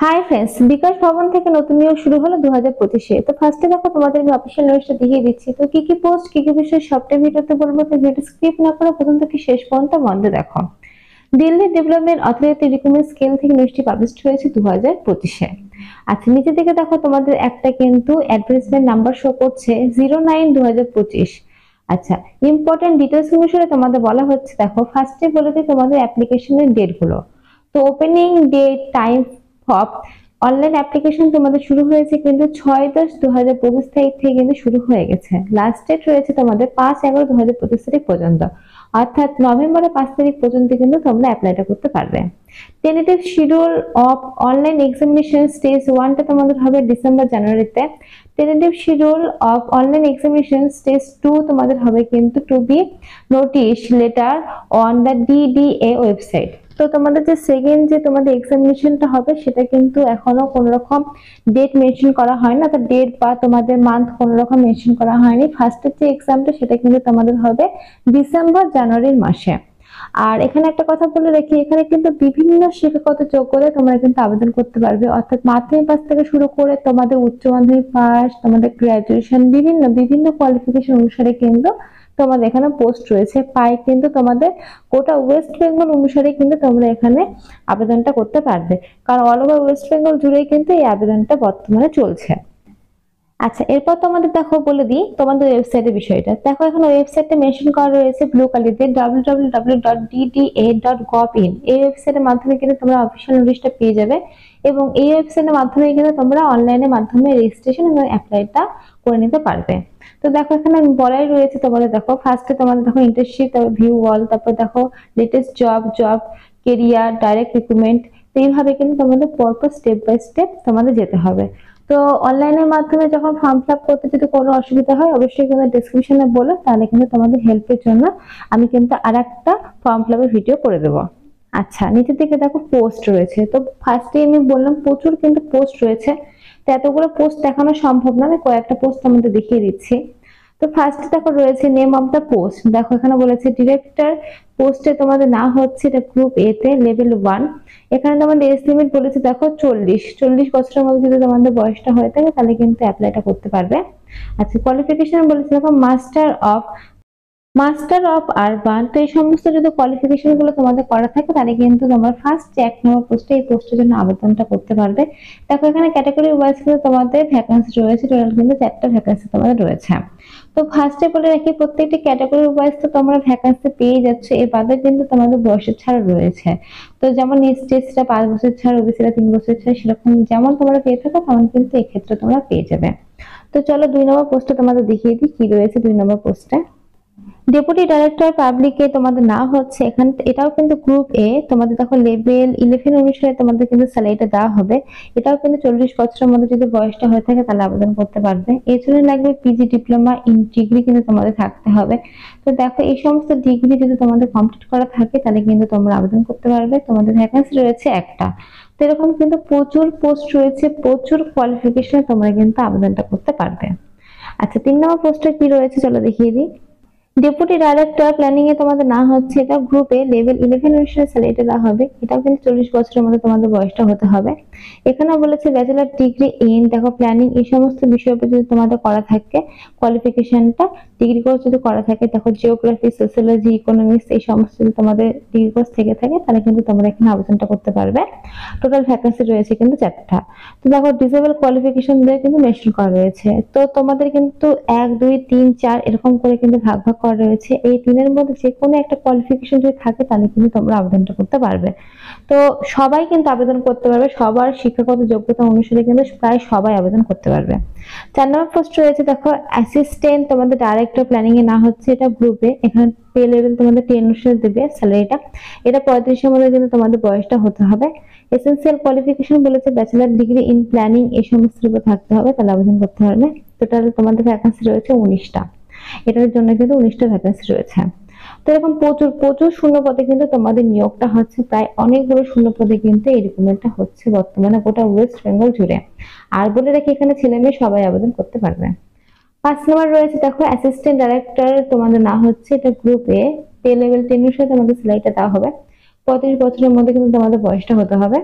Hi friends, বিকাশ ভবন থেকে নতুন নিয়োগ শুরু হলো 2025-এ। তো ফার্স্টে দেখো তোমাদের আমি অফিসিয়াল নোটিশটা দেখিয়ে দিচ্ছি। তো কি কি পোস্ট, কি কি বিষয় সবটা ভিডিওতে বলবো। তো ভিডিও স্কিপ না করে প্রথম থেকে শেষ পর্যন্ত মন দিয়ে দেখো। Delhi development authority recruitment scale থেকে নিউজটি পাবলিশ হয়েছে 2025-এ। আচ্ছা, নিচে দিকে দেখো তোমাদের একটা কিন্তু অ্যাডভার্টাইজমেন্ট নাম্বার শো করছে 09/2025। আচ্ছা, ইম্পর্টেন্ট ডিটেলস অনুসারে তোমাদের বলা হচ্ছে, দেখো ফার্স্টে বলে দিই তোমাদের অ্যাপ্লিকেশনের ডেট গুলো। তো opening date, time of online application তোমাদের শুরু হয়েছে কিন্তু 6/10/2025 তারিখ থেকে কিন্তু শুরু হয়ে গেছে। লাস্ট ডেট রয়েছে তোমাদের 5/11/2025 তারিখ পর্যন্ত, অর্থাৎ নভেম্বরের 5 তারিখ পর্যন্ত কিন্তু তোমরা অ্যাপ্লাইটা করতে পারবে। Tentative schedule of online examination stage 1টা তোমাদের হবে ডিসেম্বর-জানুয়ারিতে। Tentative schedule of online examination stage 2 তোমাদের হবে কিন্তু to be notice letter on the DDA website. তো তোমাদের যে সেকেন্ড যে তোমাদের এক্সামিনেশনটা হবে সেটা কিন্তু এখনো কোন রকম ডেট মেনশন করা হয় না। তো ডেট বা তোমাদের মান্থ কোন রকম মেনশন করা হয়নি। ফার্স্টের যে এক্সামটা সেটা কিন্তু তোমাদের হবে ডিসেম্বর-জানুয়ারির মাসে। আর এখানে একটা কথা বলে রাখি, এখানে কিন্তু বিভিন্ন শিক্ষাগত যোগ্যতায় তোমরা কিন্তু আবেদন করতে পারবে, অর্থাৎ মাধ্যমিক পাস থেকে শুরু করে তোমাদের উচ্চ মাধ্যমিক পাস, তোমাদের গ্রাজুয়েশন, বিভিন্ন বিভিন্ন কোয়ালিফিকেশন অনুসারে কিন্তু তোমাদের এখানে পোস্ট রয়েছে। পাই কিন্তু তোমাদের গোটা ওয়েস্ট বেঙ্গল অনুসারে কিন্তু তোমরা এখানে আবেদনটা করতে পারবে, কারণ অল ওভার ওয়েস্ট বেঙ্গল জুড়েই কিন্তু এই আবেদনটা বর্তমানে চলছে। আচ্ছা, এরপর তোমাদের দেখো বলে দিই তোমাদের ওয়েবসাইটের বিষয়টা। দেখো এখানে ওয়েবসাইটে মেনশন করা রয়েছে ব্লু কালি দিয়ে www.dda.gov.in। এই ওয়েবসাইটের মাধ্যমে কিন্তু তোমরা অফিশিয়াল নোটিশটা পেয়ে যাবে, এবং এই ওয়েবসাইটের মাধ্যমে কিন্তু তোমরা অনলাইনের মাধ্যমে রেজিস্ট্রেশন এবং অ্যাপ্লাইটা করে নিতে পারবে। তো দেখো এখানে বলাই রয়েছে তোমাদের, দেখো ফার্স্টে তোমাদের দেখো ইন্টার্নশিপ, তারপর ভিউ অল, তারপর দেখো latest job career, direct recruitment. তো এইভাবে কিন্তু তোমাদের পরপর স্টেপ বাই স্টেপ তোমাদের যেতে হবে। তো অনলাইনের মাধ্যমে যখন ফর্ম ফিল আপ করতে যদি কোনো অসুবিধা হয় অবশ্যই কিন্তু ডেসক্রিপশনে বলো, তাহলে কিন্তু তোমাদের হেল্পের জন্য আমি কিন্তু আরেকটা ফর্ম ফিল আপের ভিডিও করে দেবো। আচ্ছা, নিচের দিকে দেখো পোস্ট রয়েছে। তো ফার্স্টে আমি বললাম প্রচুর কিন্তু পোস্ট রয়েছে, তো এতগুলো পোস্ট দেখানো সম্ভব না, আমি কয়েকটা পোস্ট তোমাদের দেখিয়ে দিচ্ছি। তো ফার্স্ট দেখো রয়েছে নেম অফ দা পোস্ট। দেখো এখানে বলেছে ডিরেক্টর পোস্টে তোমাদের না হচ্ছে এটা গ্রুপ এ তে লেভেল 1। এখানে তোমাদের এজ লিমিট বলেছে দেখো 40 বছরের মধ্যে যদি তোমাদের বয়সটা হয়ে থাকে তাহলে কিন্তু অ্যাপ্লাইটা করতে পারবে। আচ্ছা, কোয়ালিফিকেশন বলেছে দেখো মাস্টার অফ আরবান। তো এই সমস্ত যদি কোয়ালিফিকেশন গুলো তোমাদের করা থাকে তাহলে কিন্তু তোমরা ফার্স্ট 1 নম্বর পোস্টে এই পোস্টের জন্য আবেদনটা করতে পারবে। দেখো এখানে ক্যাটাগরি ওয়াইজ কিন্তু তোমাদের ভ্যাকেন্সি রয়েছে, টোটাল কিন্তু 4টা ভ্যাকেন্সি তোমাদের রয়েছে। তো ফার্স্টে বলে রাখি প্রত্যেকটি ক্যাটাগরি ওয়াইজ তো তোমরা ভ্যাকেন্সি পেয়ে যাচ্ছ, এর বাদে কিন্তু তোমাদের বয়সের ছাড় রয়েছে। তো যেমন এসটিরা 5 বছর ছাড়, ওবিসিরা 3 বছর ছাড়, সেরকম যেমন তোমরা পেয়ে থাকো তেমন কিন্তু এই ক্ষেত্রে তোমরা পেয়ে যাবে। তো চলো 2 নম্বর পোস্টে তোমাদের দেখিয়ে দিই কি রয়েছে 2 নম্বর পোস্টে। ডেপুটি ডাইরেক্টর পাবলিকে তোমাদের না হচ্ছে এখানে, এটাও কিন্তু গ্রুপ এ। তোমাদের দেখো লেভেল 11 অনুসারে তোমাদের কিন্তু স্যালারিটা দেওয়া হবে। এটাও কিন্তু 40 বছরের মধ্যে যদি বয়সটা হয়ে থাকে তাহলে আবেদন করতে পারবে। এর জন্য লাগবে পিজি ডিপ্লোমা ইন ডিগ্রি কিন্তু তোমাদের থাকতে হবে। তো দেখো এই সমস্ত ডিগ্রি যদি তোমাদের কমপ্লিট করা থাকে তাহলে কিন্তু তোমরা আবেদন করতে পারবে। তোমাদের ভ্যাকেন্সি রয়েছে একটা। তো এরকম কিন্তু প্রচুর পোস্ট রয়েছে, প্রচুর কোয়ালিফিকেশনে তোমরা কিন্তু আবেদনটা করতে পারবে। আচ্ছা, 3 নম্বর পোস্টে কি রয়েছে চলো দেখিয়ে দিই। ডেপুটি ডাইরেক্টর প্ল্যানিং এ তোমাদের না হচ্ছে এটা গ্রুপে লেভেল 11 অনুসারে স্যালারিটা দেওয়া হবে। এটাও কিন্তু 40 বছরের মধ্যে তোমাদের বয়সটা হতে হবে। এখানেও বলেছে ব্যাচেলর ডিগ্রি ইন দেখো প্ল্যানিং, এই সমস্ত বিষয়ের উপর যদি তোমাদের করা থাকে কোয়ালিফিকেশনটা, ডিগ্রি কোর্স যদি করা থাকে, দেখো জিওগ্রাফি, সোশিয়োলজি, ইকোনমিক্স এই সমস্ত যদি তোমাদের ডিগ্রি কোর্স থেকে থাকে তাহলে কিন্তু তোমরা এখানে আবেদনটা করতে পারবে। টোটাল ভ্যাকেন্সি রয়েছে কিন্তু 4টা। তো দেখো ডিসেবল কোয়ালিফিকেশন দিয়ে কিন্তু মেনশন করা রয়েছে। তো তোমাদের কিন্তু 1 2 3 4 এরকম করে কিন্তু ভাগ ভাগ করা রয়েছে। এই 3-এর মধ্যে যে কোনো একটা কোয়ালিফিকেশন যদি থাকে তাহলে কিন্তু তোমরা আবেদনটা করতে পারবে। তো সবাই কিন্তু আবেদন করতে পারবে, সবার শিক্ষাগত যোগ্যতা অনুসারে কিন্তু প্রায় সবাই আবেদন করতে পারবে। 4 নম্বর পোস্ট রয়েছে দেখো অ্যাসিস্ট্যান্ট তোমাদের ডাইরেক্টর প্ল্যানিং এ না হচ্ছে এটা গ্রুপে। এখানে পে লেভেল তোমাদের 10 অনুসারে দেবে স্যালারিটা। এটা 35-এর মধ্যে কিন্তু তোমাদের বয়সটা হতে হবে। এসেনশিয়াল কোয়ালিফিকেশন বলেছে ব্যাচেলর ডিগ্রি ইন প্ল্যানিং এই সমস্ত উপর থাকতে হবে, তাহলে আবেদন করতে পারবে। টোটাল তোমাদের ভ্যাকেন্সি রয়েছে 19টা। এটার জন্য কিন্তু 19টা ভ্যাকেন্সি রয়েছে। তো এরকম প্রচুর প্রচুর শূন্য পদে কিন্তু তোমাদের নিয়োগটা হচ্ছে, প্রায় অনেকগুলো শূন্য পদে কিন্তু এই রিক্রুটমেন্টটা হচ্ছে বর্তমানে গোটা ওয়েস্ট বেঙ্গল জুড়ে। আর বলে রাখি এখানে ছেলে মেয়ে সবাই আবেদন করতে পারবে। 5 নম্বর রয়েছে দেখো অ্যাসিস্ট্যান্ট ডাইরেক্টর তোমাদের না হচ্ছে এটা গ্রুপ এ। পে লেভেল 10 এর সাথে তোমাদের স্যালারিটা দেওয়া হবে। 35 বছরের মধ্যে কিন্তু তোমাদের বয়সটা হতে হবে।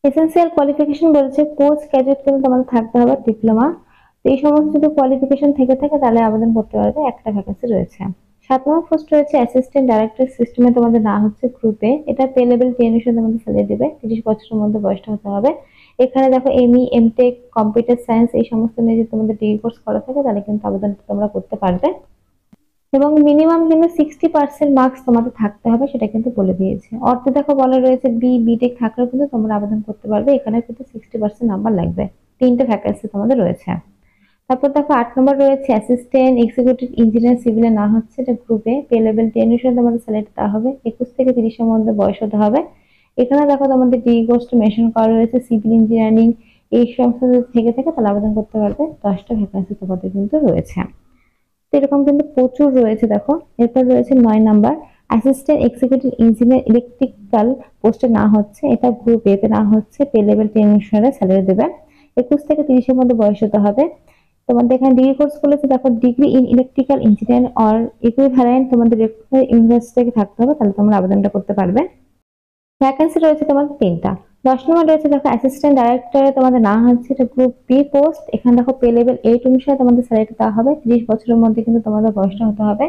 এসেনশিয়াল কোয়ালিফিকেশন বলেছে পোস্ট গ্রাজুয়েট কিন্তু তোমাদের থাকতে হবে, ডিপ্লোমা। তো এই সমস্ত যদি কোয়ালিফিকেশন থেকে থাকে তাহলে আবেদন করতে পারবে, একটা ভ্যাকেন্সি রয়েছে। 7 নম্বর পোস্ট রয়েছে অ্যাসিস্ট্যান্ট ডাইরেক্টর সিস্টেমে, তোমাদের না হচ্ছে গ্রুপে, এটা পে লেভেল 10 এর সাথে তোমাদের স্যালারি দেবে, 30 বছরের মধ্যে বয়সটা হতে হবে। এখানে দেখো এমই এমটেক কম্পিউটার সায়েন্স এই সমস্ত নিয়ে যদি তোমাদের ডিগ্রি কোর্স করা থাকে তাহলে কিন্তু আবেদন তোমরা করতে পারবে, এবং মিনিমাম কিন্তু 60% মার্কস তোমাদের থাকতে হবে, সেটা কিন্তু বলে দিয়েছে। অর্থে দেখো বলা রয়েছে বিটেক থাকলেও কিন্তু তোমরা আবেদন করতে পারবে, এখানে কিন্তু 60% নাম্বার লাগবে। 3টে ভ্যাকেন্সি তোমাদের রয়েছে। তারপর দেখো 8 নম্বর রয়েছে অ্যাসিস্ট্যান্ট এক্সিকিউটিভ ইঞ্জিনিয়ার সিভিলে, না হচ্ছে এটা গ্রুপে, পে লেভেল 10 এর সাথে তোমাদের স্যালারি দেওয়া হবে, 21 থেকে 30 এর মধ্যে বয়স হতে হবে। এখানে দেখো তোমাদের ডিগ্রি কোর্সটা মেনশন করা রয়েছে, সিভিল ইঞ্জিনিয়ারিং এই সমস্ত থেকে থেকে তাহলে আবেদন করতে পারবে। 10টা ভ্যাকেন্সি তোমাদের কিন্তু রয়েছে। তো এরকম কিন্তু প্রচুর রয়েছে দেখো। এরপর রয়েছে 9 নম্বর অ্যাসিস্ট্যান্ট এক্সিকিউটিভ ইঞ্জিনিয়ার ইলেকট্রিক্যাল পোস্টে, না হচ্ছে এটা গ্রুপ এতে, না হচ্ছে পে লেভেল 10 অনুসারে স্যালারি দেবে, 21 থেকে 30 এর মধ্যে বয়স হতে হবে। তোমাদের এখানে ডিগ্রি কোর্স বলেছে দেখো degree in electrical engineer or equivalent তোমাদের ইউনিভার্সিটি থেকে থাকতে হবে, তাহলে তোমরা আবেদনটা করতে পারবে। ভ্যাকেন্সি রয়েছে তোমাদের 3টা। 10 নম্বর রয়েছে দেখো অ্যাসিস্ট্যান্ট ডাইরেক্টরে, তোমাদের না হচ্ছে এটা গ্রুপ বি পোস্ট, এখানে দেখো পে লেভেল 8 অনুসারে তোমাদের স্যালারি দেওয়া হবে, 30 বছরের মধ্যে কিন্তু তোমাদের বয়সটা হতে হবে।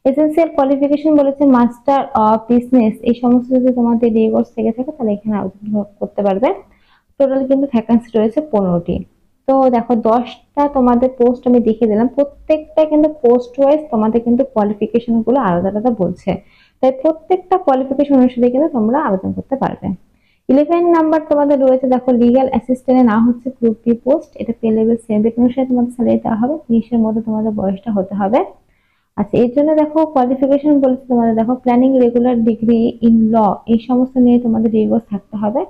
এসেনশিয়াল কোয়ালিফিকেশন বলেছে মাস্টার অফ বিজনেস এই সমস্ত যদি তোমাদের ডিগ্রি কোর্স থেকে থাকে তাহলে এখানে আবেদন করতে পারবে। টোটাল কিন্তু ভ্যাকেন্সি রয়েছে 15টি। তো দেখো 10টা তোমাদের পোস্ট আমি দেখিয়ে দিলাম, প্রত্যেকটা কিন্তু পোস্ট ওয়াইজ তোমাদের কিন্তু কোয়ালিফিকেশন গুলো আলাদা আলাদা বলছে, তাই প্রত্যেকটা কোয়ালিফিকেশন অনুসারে কিন্তু তোমরা আবেদন করতে পারবে। 11 নম্বর তোমাদের রয়েছে দেখো লিগ্যাল অ্যাসিস্ট্যান্টে, না হচ্ছে গ্রুপ বি পোস্ট, এটা পে লেভেল 7 অনুসারে তোমাদের স্যালারি দেওয়া হবে, 30 এর মধ্যে তোমাদের বয়সটা হতে হবে। আচ্ছা এর জন্য দেখো কোয়ালিফিকেশন বলেছে তোমাদের দেখো planning regular degree in law এই সমস্ত নিয়ে তোমাদের ডিগ্রি কোর্স থাকতে হবে।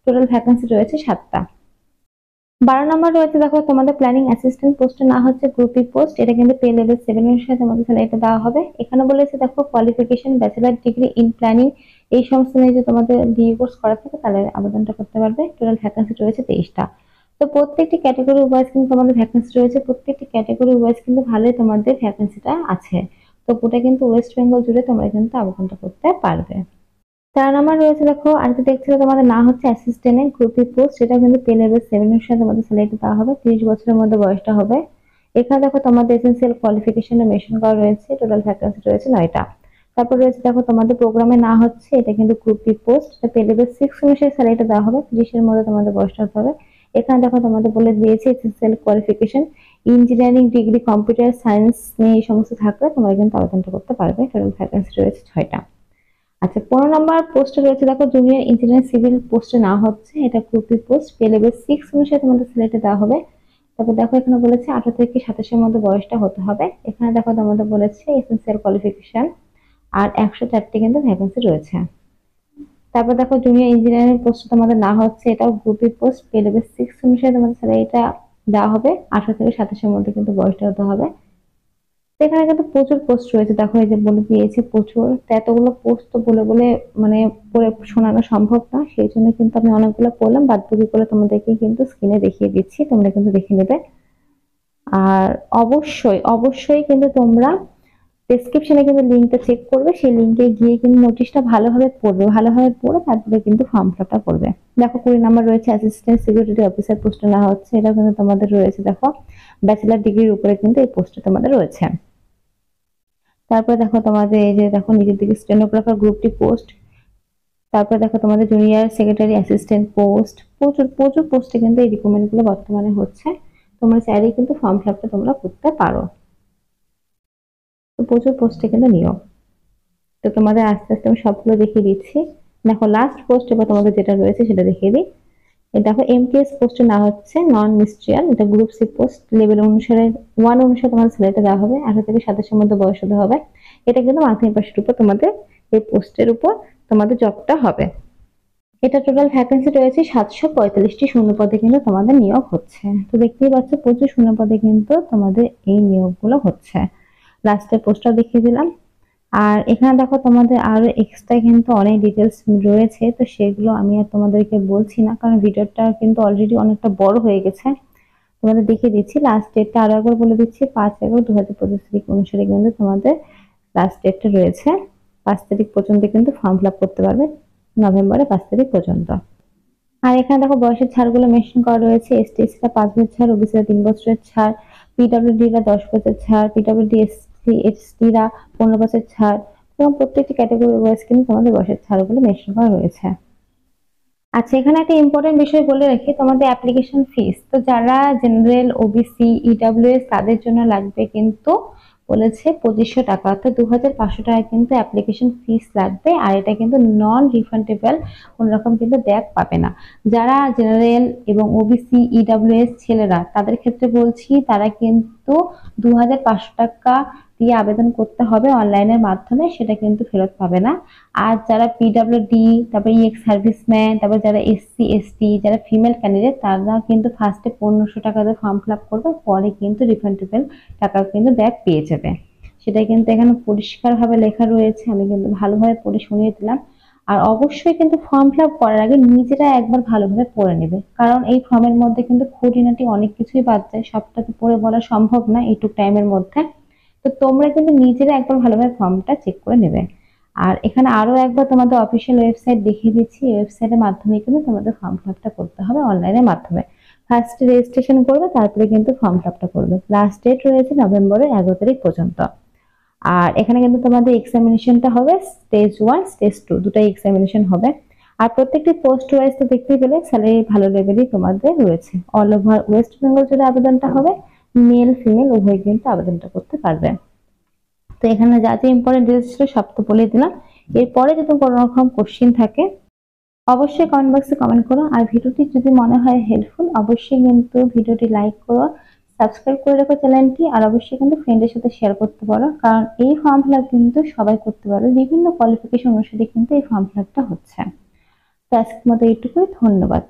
টোটাল ভ্যাকেন্সি রয়েছে 7টা। 12 নম্বর রয়েছে দেখো তোমাদের প্ল্যানিং অ্যাসিস্ট্যান্ট পোস্টে, না হচ্ছে গ্রুপ বি পোস্ট, এটা কিন্তু পে লেভেল 7 এর সাথে তোমাদের স্যালারিটা দেওয়া হবে। এখানে বলেছে দেখো qualification bachelor degree in planning এই সমস্ত নিয়ে যে তোমাদের ডিগ্রি কোর্স করা থাকে তাহলে আবেদনটা করতে পারবে। টোটাল ভ্যাকেন্সি রয়েছে 23টা। তো প্রত্যেকটি ক্যাটাগরি ওয়াইজ কিন্তু তোমাদের ভ্যাকেন্সি রয়েছে, প্রত্যেকটি ক্যাটাগরি ওয়াইজ কিন্তু ভালোই তোমাদের ভ্যাকেন্সিটা আছে। তো ওটা কিন্তু ওয়েস্ট বেঙ্গল জুড়ে তোমরা কিন্তু আবেদনটা করতে পারবে। 4 নম্বর রয়েছে দেখো আর্কিটেকচারে তোমাদের না হচ্ছে অ্যাসিস্ট্যান্ট গ্রুপ বি পোস্ট, সেটা কিন্তু পে লেভেল 7 এর সাথে তোমাদের স্যালারি দেওয়া হবে, 30 বছরের মধ্যে বয়সটা হবে। এখানে দেখো তোমাদের এসেনশিয়াল কোয়ালিফিকেশনে মেনশন করা রয়েছে, টোটাল ভ্যাকেন্সি রয়েছে 9টা। তারপর রয়েছে দেখো তোমাদের প্রোগ্রামে না হচ্ছে এটা কিন্তু গ্রুপ বি পোস্ট, এটা পে লেভেল 6 অনুসারে স্যালারিটা দেওয়া হবে, 30 এর মধ্যে তোমাদের বয়সটা হতে হবে। এখানে দেখো তোমাদের বলে দিয়েছে essential qualification engineering degree computer science নিয়ে এই সমস্ত থাকলে তোমরা কিন্তু আবেদনটা করতে পারবে। টোটাল ভ্যাকেন্সি রয়েছে 6টা। আচ্ছা 15 নম্বর পোস্টে রয়েছে দেখো জুনিয়র ইঞ্জিনিয়ার সিভিল পোস্টে, না হচ্ছে এটা group B post, pay level 6 অনুসারে তোমাদের সিলেক্টে দেওয়া হবে। তারপর দেখো এখানে বলেছে 18 থেকে 27 এর মধ্যে বয়সটা হতে হবে। এখানে দেখো তোমাদের বলেছে এসেনশিয়াল কোয়ালিফিকেশন আর 104টি কিন্তু ভ্যাকেন্সি রয়েছে। তারপর দেখো জুনিয়র ইঞ্জিনিয়ারিং পোস্ট তোমাদের না হচ্ছে এটাও group B post, pay level 6 অনুসারে তোমাদের স্যালারিটা দেওয়া হবে, 18 থেকে 27 এর মধ্যে কিন্তু বয়সটা হতে হবে। এখানে কিন্তু প্রচুর পোস্ট রয়েছে দেখো, এই যে বলে দিয়েছে প্রচুর, তো এতগুলো পোস্ট তো বলে বলে মানে পড়ে শোনানো সম্ভব না, সেই জন্য কিন্তু আমি অনেকগুলো পড়লাম, বাদ বাকি করে তোমাদেরকে কিন্তু স্ক্রিনে দেখিয়ে দিচ্ছি, তোমরা কিন্তু দেখে নেবে। আর অবশ্যই অবশ্যই কিন্তু তোমরা ডেসক্রিপশনে কিন্তু লিঙ্কটা চেক করবে, সেই লিঙ্কে গিয়ে কিন্তু নোটিশটা ভালোভাবে পড়বে, ভালোভাবে পড়ে তারপরে কিন্তু ফর্ম ফিলআপটা করবে। দেখো 20 নম্বর রয়েছে অ্যাসিস্ট্যান্ট সিকিউরিটি অফিসার পোস্টে, না হচ্ছে এটা কিন্তু তোমাদের রয়েছে দেখো ব্যাচেলার ডিগ্রির উপরে কিন্তু এই পোস্টটা তোমাদের রয়েছে। তারপরে দেখো তোমাদের এই যে দেখো নিজের দিকে স্টেনোগ্রাফার গ্রুপটি পোস্ট, তারপরে দেখো তোমাদের জুনিয়র সেক্রেটারি অ্যাসিস্ট্যান্ট পোস্ট, প্রচুর প্রচুর পোস্টে কিন্তু এই রিক্রুটমেন্ট গুলো বর্তমানে হচ্ছে, তোমরা চাইলেই কিন্তু ফর্ম ফিলআপটা তোমরা করতে পারো। তো প্রচুর পোস্টে কিন্তু নিয়োগ, তো তোমাদের আস্তে আস্তে আমি সবগুলো দেখিয়ে দিচ্ছি। দেখো লাস্ট পোস্ট এবার তোমাদের যেটা রয়েছে সেটা দেখিয়ে দিই। এই দেখো এমটিএস পোস্টে না হচ্ছে নন মিনিস্ট্রিয়াল, এটা গ্রুপ সি পোস্ট, লেভেল অনুসারে 1 অনুসারে তোমাদের স্যালারিটা দেওয়া হবে, 18 থেকে 27 এর মধ্যে বয়স হতে হবে। এটা কিন্তু মার্কিং পাশের উপর তোমাদের এই পোস্টের উপর তোমাদের জবটা হবে। এটা টোটাল ভ্যাকেন্সি রয়েছে 745টি শূন্য পদে কিন্তু তোমাদের নিয়োগ হচ্ছে। তো দেখতেই পাচ্ছ প্রচুর শূন্য পদে কিন্তু তোমাদের এই নিয়োগগুলো হচ্ছে। লাস্টের পোস্টটা দেখিয়ে দিলাম। আর এখানে দেখো তোমাদের আরো এক্সট্রা কিন্তু অনেক ডিটেলস রয়েছে, তো সেগুলো আমি আর তোমাদেরকে বলছি না, কারণ ভিডিওটা কিন্তু অলরেডি অনেকটা বড় হয়ে গেছে। তোমাদের দেখিয়ে দিচ্ছি লাস্ট ডেটটা আরো একবার বলে দিচ্ছি, 5/11/2025 তারিখ অনুসারে কিন্তু তোমাদের লাস্ট ডেটটা রয়েছে। 5 তারিখ পর্যন্ত কিন্তু ফর্ম ফিল আপ করতে পারবে, নভেম্বরের 5 তারিখ পর্যন্ত। আর এখানে দেখো বয়সের ছাড়গুলো মেনশন করা রয়েছে। এসটি এসসিরা 5 বছর ছাড়, ওবিসিরা 3 বছরের ছাড়, পিডব্লিউডিরা 10 বছর ছাড়, পিডব্লিউডি এসসি এসটিরা 15 বছর ছাড়, এবং প্রত্যেকটি ক্যাটাগরি ওয়াইজ কিন্তু তোমাদের বয়সের ছাড়গুলো মেনশন করা রয়েছে। আচ্ছা, এখানে একটা ইম্পর্টেন্ট বিষয় বলে রাখি, তোমাদের অ্যাপ্লিকেশন ফিস। তো যারা জেনারেল, ওবিসি, ইডব্লিউএস তাদের জন্য লাগবে কিন্তু বলেছে 2500 টাকা, অর্থাৎ 2500 টাকা কিন্তু অ্যাপ্লিকেশন ফিস লাগবে। আর এটা কিন্তু নন রিফান্ডেবল, কোন রকম কিন্তু ব্যাক পাবে না। যারা জেনারেল এবং ওবিসি, ইডব্লিউএস ছেলেরা তাদের ক্ষেত্রে বলছি, তারা কিন্তু 2500 টাকা দিয়ে আবেদন করতে হবে অনলাইনের মাধ্যমে, সেটা কিন্তু ফেরত পাবে না। আর যারা পিডব্লিউডি, তারপর ইএক্স সার্ভিসম্যান, তারপর যারা এসসি এসটি, যারা ফিমেল ক্যান্ডিডেট, তারা কিন্তু ফার্স্টে 1500 টাকা দিয়ে ফর্ম ফিল আপ করবে, পরে কিন্তু রিফান্ডেবল টাকা কিন্তু ব্যাক পেয়ে যাবে। সেটা কিন্তু এখানে পরিষ্কারভাবে লেখা রয়েছে, আমি কিন্তু ভালোভাবে পড়ে শুনিয়ে দিলাম। আর অবশ্যই কিন্তু ফর্ম ফিল আপ করার আগে নিজেরা একবার ভালোভাবে পড়ে নেবে, কারণ এই ফর্মের মধ্যে কিন্তু খুঁটিনাটি অনেক কিছুই বাদ যায়, সবটা তো পড়ে বলা সম্ভব না এইটুক টাইমের মধ্যে। তো তোমরা কিন্তু নিজেরা একবার ভালোভাবে ফর্মটা চেক করে নেবে। আর এখানে আরো একবার তোমাদের অফিসিয়াল ওয়েবসাইট দেখিয়ে দিচ্ছি, এই ওয়েবসাইটের মাধ্যমে কিন্তু তোমাদের ফর্ম ফিল আপটা করতে হবে অনলাইনের মাধ্যমে। ফার্স্ট রেজিস্ট্রেশন করবে, তারপরে কিন্তু ফর্ম ফিল আপটা করবে। লাস্ট ডেট রয়েছে নভেম্বরের 11 তারিখ পর্যন্ত। আর এখানে কিন্তু তোমাদের এক্সামিনেশনটা হবে স্টেজ 1, স্টেজ 2 দুটাই এক্সামিনেশন হবে। আর প্রত্যেকটি পোস্ট ওয়াইজ তো দেখতেই পেলে স্যালারি ভালো লেভেলই তোমাদের রয়েছে। অল ওভার ওয়েস্ট বেঙ্গল জুড়ে আবেদনটা হবে, মেল ফিমেল উভয় কিন্তু আবেদনটা করতে পারবে। তো এখানে যা যা ইম্পর্টেন্ট ডিটেলস ছিল সব তো বলে দিলাম। এরপরে যদি কোনো রকম কোশ্চেন থাকে অবশ্যই কমেন্ট বক্সে কমেন্ট করো। আর ভিডিওটি যদি মনে হয় হেল্পফুল, অবশ্যই কিন্তু ভিডিওটি লাইক করো, সাবস্ক্রাইব করে রাখো চ্যানেলটি। আর অবশ্যই কিন্তু ফ্রেন্ডের সাথে শেয়ার করতে পারো, কারণ এই ফর্ম ফিল আপ কিন্তু সবাই করতে পারবে, বিভিন্ন কোয়ালিফিকেশন অনুসারে কিন্তু এই ফর্ম ফিল আপটা হচ্ছে। তো আজকের মতো এইটুকুই, ধন্যবাদ।